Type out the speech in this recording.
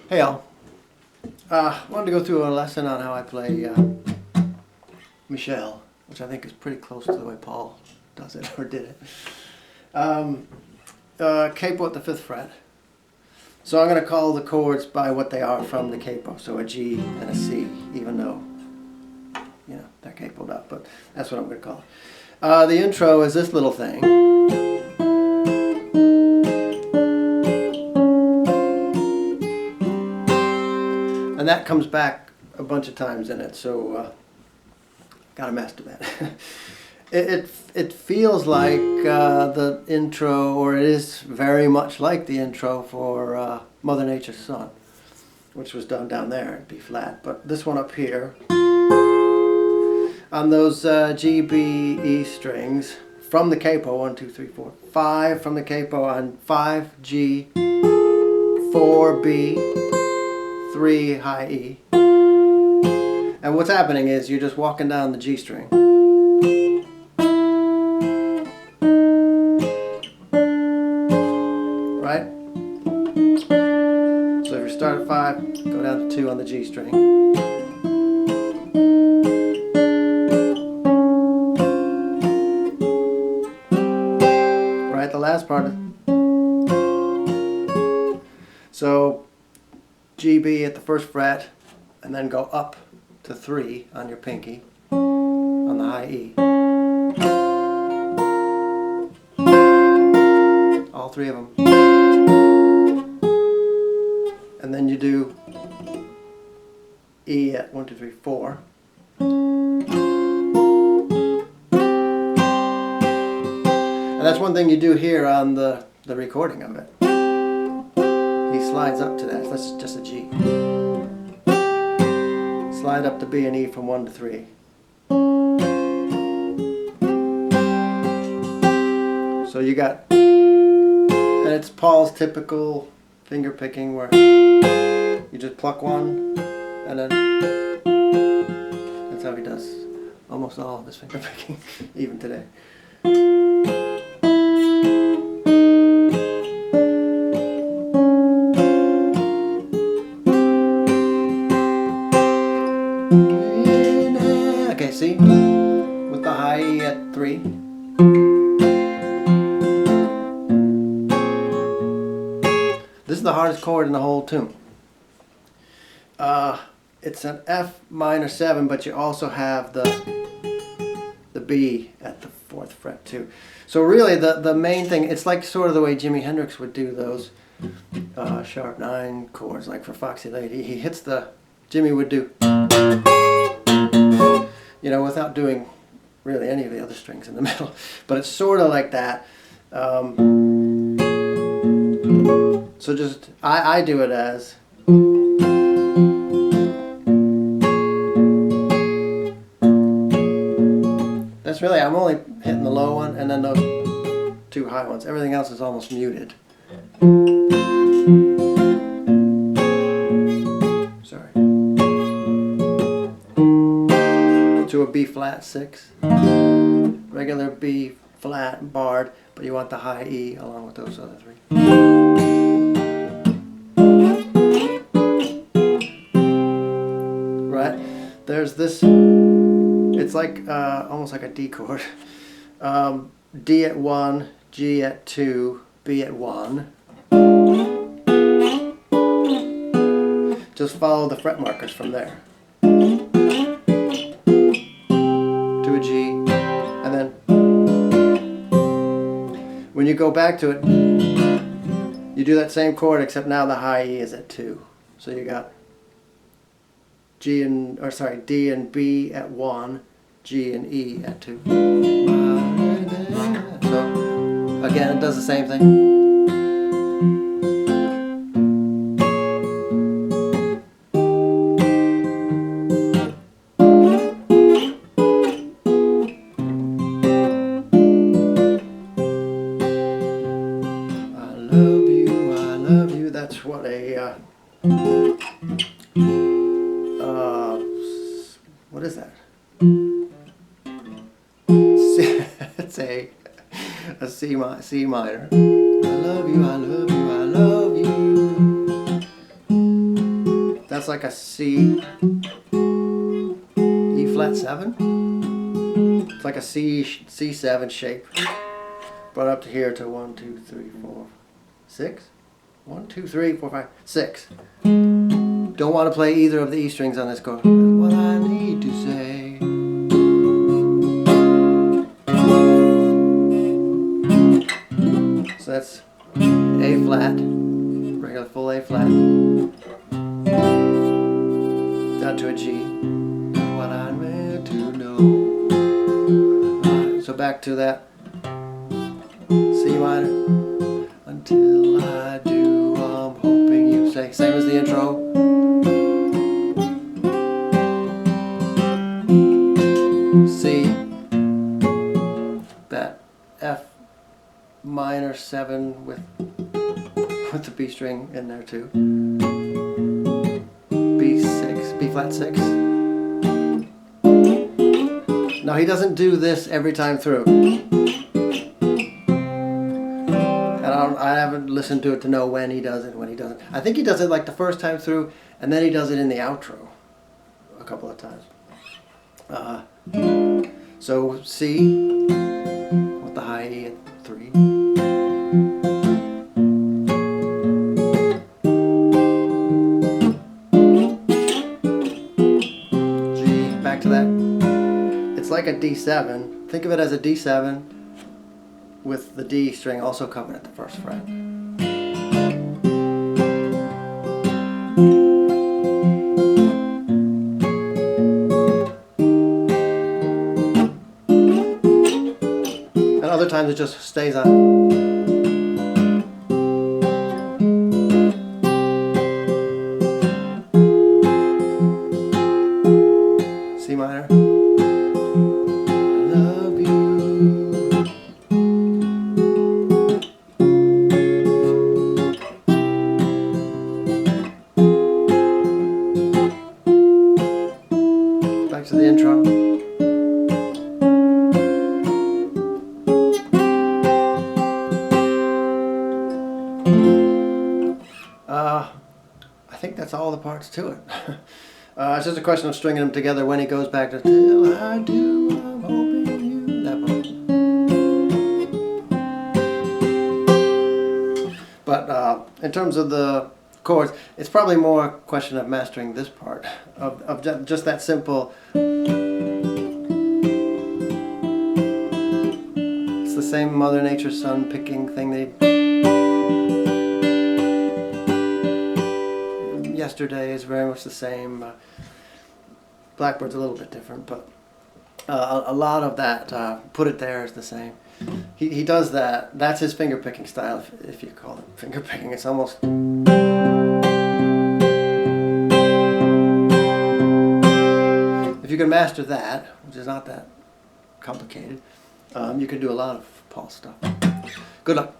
Hey all, wanted to go through a lesson on how I play Michelle, which I think is pretty close to the way Paul does it, or did it. Capo at the 5th fret. So I'm going to call the chords by what they are from the capo, so a G and a C, even though, you know, they're capoed up, but that's what I'm going to call it. The intro is this little thing. And that comes back a bunch of times in it, so gotta master that. it feels like the intro, or it is very much like the intro for Mother Nature's Son, which was done down there in B flat. But this one up here, on those G, B, E strings from the capo, 1, 2, 3, 4, 5 from the capo on 5 G, 4 B, 3 high E. And what's happening is you're just walking down the G string. Right? So if you start at 5, go down to 2 on the G string. Right, the last part. So G, B at the 1st fret, and then go up to 3 on your pinky on the high E. All 3 of them. And then you do E at 1, 2, 3, 4. And that's one thing you do here on the recording of it. He slides up to that. That's just a G. Slide up to B and E from 1 to 3. So you got, and it's Paul's typical finger picking where you just pluck one, and then that's how he does almost all of his finger picking, even today. Okay, see? With the high E at 3. This is the hardest chord in the whole tune. It's an F minor 7, but you also have the B at the 4th fret too. So really the main thing, it's like sort of the way Jimi Hendrix would do those sharp 9 chords, like for Foxy Lady. He hits Jimmy would do, you know, without doing really any of the other strings in the middle. But it's sort of like that. So just, I do it as, that's really, I'm only hitting the low one and then those 2 high ones. Everything else is almost muted. Sorry. To a B flat 6. Regular B flat barred, but you want the high E along with those other 3. Right? There's this, it's like almost like a D chord. D at 1, G at 2, B at 1. Just follow the fret markers from there. To a G, and then when you go back to it, you do that same chord, except now the high E is at 2. So you got D and B at 1, G and E at 2. So again, it does the same thing. I love you, that's what a what is that? It's a C minor. I love you, I love you, I love you. that's like a C, E flat 7. It's like a C7 shape. Brought up to here to 1, 2, 3, 4, 6. 1, 2, 3, 4, 5, 6. Don't want to play either of the E strings on this chord. What I need to say. So that's A flat, regular full A flat, down to a G. What I meant to know. So back to that C minor. Until I do, I'm hoping you say. Same as the intro. C. That F minor 7 with the B string in there too. B6, B flat 6. Now he doesn't do this every time through. I haven't listened to it to know when he does it, when he doesn't. I think he does it like the first time through, and then he does it in the outro a couple of times. So C with the high E at 3. G, back to that. It's like a D7. Think of it as a D7 with the D string also covered at the first fret. And other times it just stays on. C minor. Back to the intro. I think that's all the parts to it. It's just a question of stringing them together when he goes back to till I do, I'm hoping you. That part. But in terms of the chords, it's probably more a question of mastering this part of just that simple. It's the same Mother Nature Son picking thing yesterday is very much the same. Blackbird's a little bit different, but a lot of that put it there is the same. He does that. That's his finger picking style, if you call it finger picking. It's almost. If you can master that, which is not that complicated, you can do a lot of Paul stuff. Good luck.